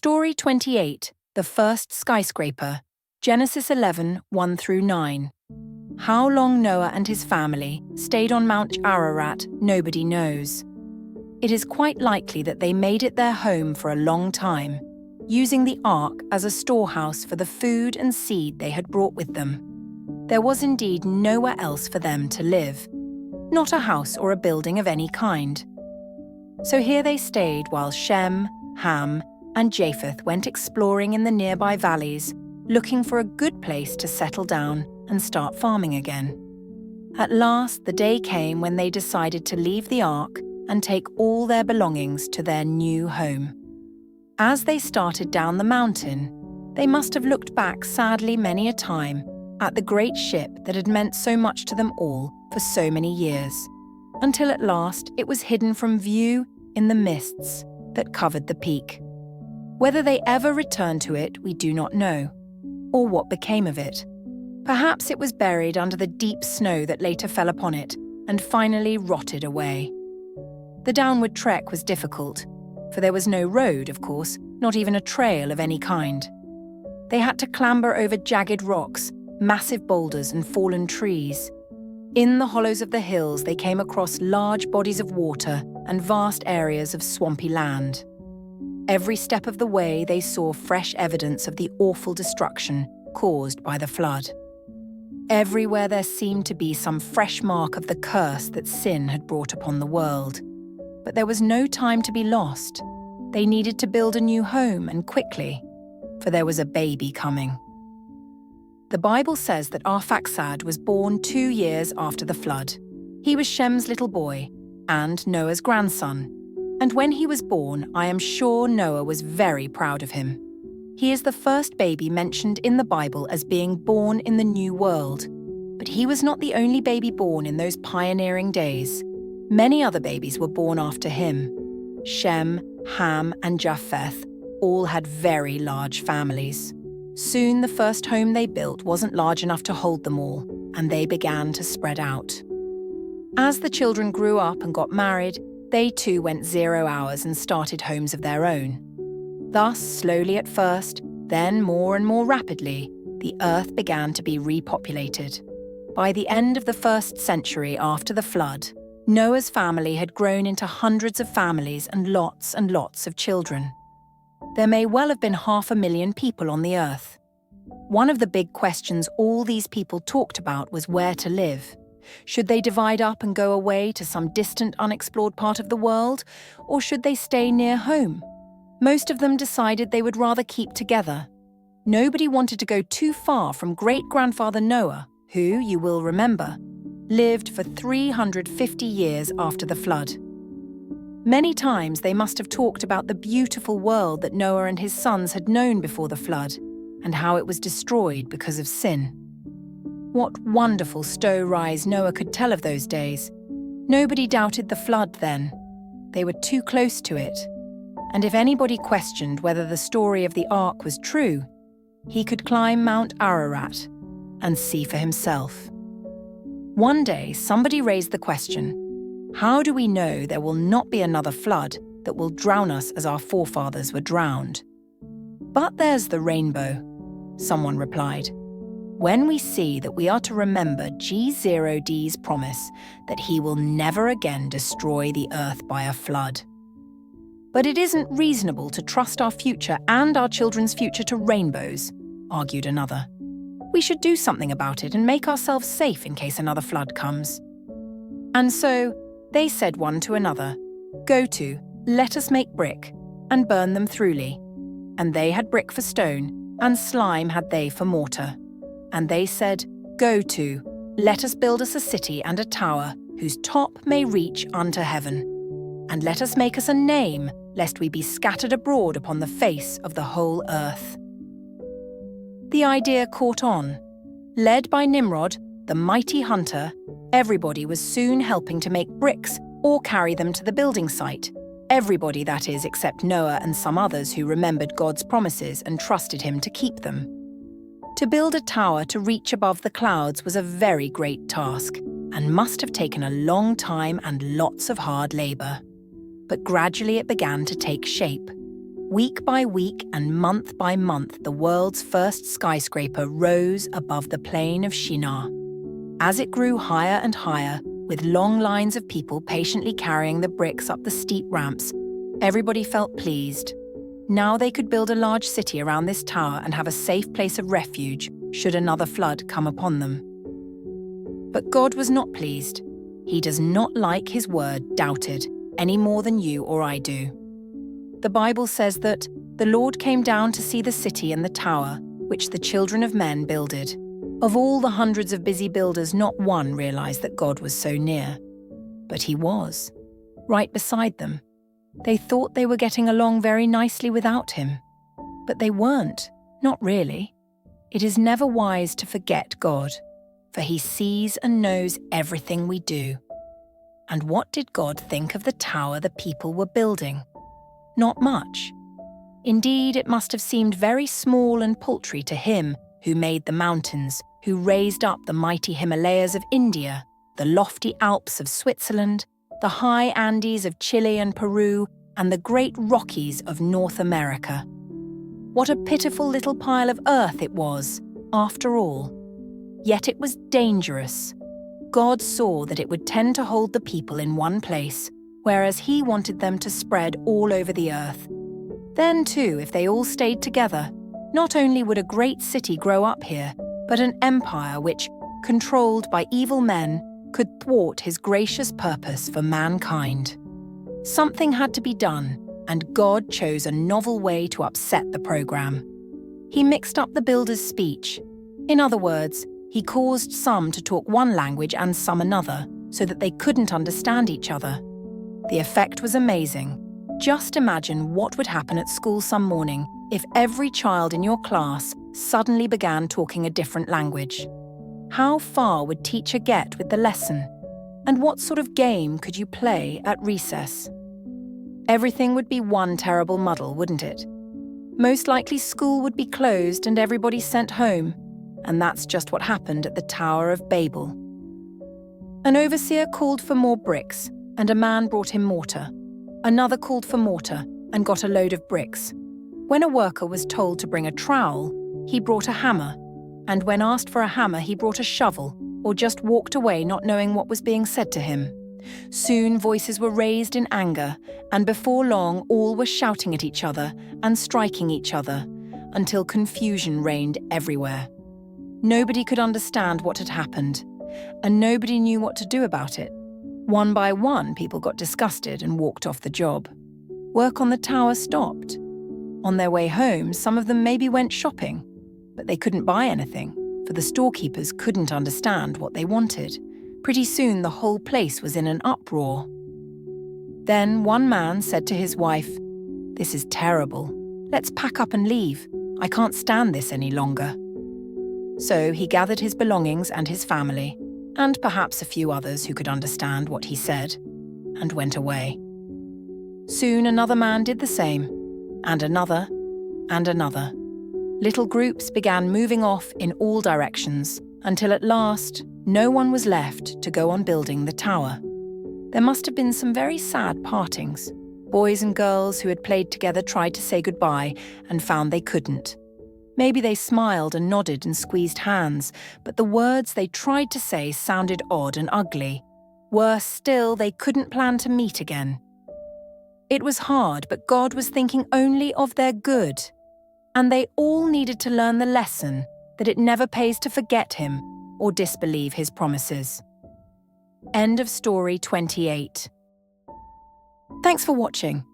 Story 28, The First Skyscraper, Genesis 11, 1-9. How long Noah and his family stayed on Mount Ararat, nobody knows. It is quite likely that they made it their home for a long time, using the ark as a storehouse for the food and seed they had brought with them. There was indeed nowhere else for them to live, not a house or a building of any kind. So here they stayed while Shem, Ham, and Japheth went exploring in the nearby valleys, looking for a good place to settle down and start farming again. At last, the day came when they decided to leave the ark and take all their belongings to their new home. As they started down the mountain, they must have looked back sadly many a time at the great ship that had meant so much to them all for so many years, until at last it was hidden from view in the mists that covered the peak. Whether they ever returned to it, we do not know, or what became of it. Perhaps it was buried under the deep snow that later fell upon it and finally rotted away. The downward trek was difficult, for there was no road, of course, not even a trail of any kind. They had to clamber over jagged rocks, massive boulders and fallen trees. In the hollows of the hills, they came across large bodies of water and vast areas of swampy land. Every step of the way, they saw fresh evidence of the awful destruction caused by the flood. Everywhere there seemed to be some fresh mark of the curse that sin had brought upon the world. But there was no time to be lost. They needed to build a new home, and quickly, for there was a baby coming. The Bible says that Arphaxad was born 2 years after the flood. He was Shem's little boy and Noah's grandson. And when he was born, I am sure Noah was very proud of him. He is the first baby mentioned in the Bible as being born in the New World. But he was not the only baby born in those pioneering days. Many other babies were born after him. Shem, Ham, and Japheth all had very large families. Soon the first home they built wasn't large enough to hold them all, and they began to spread out. As the children grew up and got married, they too went 0 hours and started homes of their own. Thus, slowly at first, then more and more rapidly, the earth began to be repopulated. By the end of the 1st century after the flood, Noah's family had grown into hundreds of families and lots of children. There may well have been 500,000 people on the earth. One of the big questions all these people talked about was where to live. Should they divide up and go away to some distant, unexplored part of the world, or should they stay near home? Most of them decided they would rather keep together. Nobody wanted to go too far from great-grandfather Noah, who, you will remember, lived for 350 years after the flood. Many times they must have talked about the beautiful world that Noah and his sons had known before the flood, and how it was destroyed because of sin. What wonderful stories Noah could tell of those days. Nobody doubted the flood then. They were too close to it. And if anybody questioned whether the story of the ark was true, he could climb Mount Ararat and see for himself. One day, somebody raised the question, how do we know there will not be another flood that will drown us as our forefathers were drowned? But there's the rainbow, someone replied. When we see that we are to remember G0D's promise that he will never again destroy the earth by a flood. But it isn't reasonable to trust our future and our children's future to rainbows, argued another. We should do something about it and make ourselves safe in case another flood comes. And so they said one to another, go to, let us make brick, and burn them throughly. And they had brick for stone, and slime had they for mortar. And they said, go to, let us build us a city and a tower, whose top may reach unto heaven. And let us make us a name, lest we be scattered abroad upon the face of the whole earth. The idea caught on. Led by Nimrod, the mighty hunter, everybody was soon helping to make bricks or carry them to the building site. Everybody, that is, except Noah and some others who remembered God's promises and trusted him to keep them. To build a tower to reach above the clouds was a very great task, and must have taken a long time and lots of hard labor. But gradually it began to take shape. Week by week and month by month, the world's first skyscraper rose above the plain of Shinar. As it grew higher and higher, with long lines of people patiently carrying the bricks up the steep ramps, everybody felt pleased. Now they could build a large city around this tower and have a safe place of refuge should another flood come upon them. But God was not pleased. He does not like his word doubted, any more than you or I do. The Bible says that the Lord came down to see the city and the tower, which the children of men builded. Of all the hundreds of busy builders, not one realized that God was so near. But he was, right beside them. They thought they were getting along very nicely without him. But they weren't, not really. It is never wise to forget God, for he sees and knows everything we do. And what did God think of the tower the people were building? Not much. Indeed, it must have seemed very small and paltry to him who made the mountains, who raised up the mighty Himalayas of India, the lofty Alps of Switzerland, the high Andes of Chile and Peru, and the great Rockies of North America. What a pitiful little pile of earth it was, after all. Yet it was dangerous. God saw that it would tend to hold the people in one place, whereas he wanted them to spread all over the earth. Then, too, if they all stayed together, not only would a great city grow up here, but an empire which, controlled by evil men, could thwart his gracious purpose for mankind. Something had to be done, and God chose a novel way to upset the program. He mixed up the builder's speech. In other words, he caused some to talk one language and some another, so that they couldn't understand each other. The effect was amazing. Just imagine what would happen at school some morning if every child in your class suddenly began talking a different language. How far would teacher get with the lesson? And what sort of game could you play at recess? Everything would be one terrible muddle, wouldn't it? Most likely school would be closed and everybody sent home. And that's just what happened at the Tower of Babel. An overseer called for more bricks, and a man brought him mortar. Another called for mortar and got a load of bricks. When a worker was told to bring a trowel, he brought a hammer, and when asked for a hammer, he brought a shovel, or just walked away not knowing what was being said to him. Soon voices were raised in anger, and before long all were shouting at each other and striking each other, until confusion reigned everywhere. Nobody could understand what had happened, and nobody knew what to do about it. One by one, people got disgusted and walked off the job. Work on the tower stopped. On their way home, some of them maybe went shopping, but they couldn't buy anything, for the storekeepers couldn't understand what they wanted. Pretty soon, the whole place was in an uproar. Then one man said to his wife, "This is terrible. Let's pack up and leave. I can't stand this any longer." So he gathered his belongings and his family, and perhaps a few others who could understand what he said, and went away. Soon another man did the same, and another, and another. Little groups began moving off in all directions, until at last no one was left to go on building the tower. There must have been some very sad partings. Boys and girls who had played together tried to say goodbye and found they couldn't. Maybe they smiled and nodded and squeezed hands, but the words they tried to say sounded odd and ugly. Worse still, they couldn't plan to meet again. It was hard, but God was thinking only of their good. And they all needed to learn the lesson that it never pays to forget him or disbelieve his promises. End of story 28. Thanks for watching.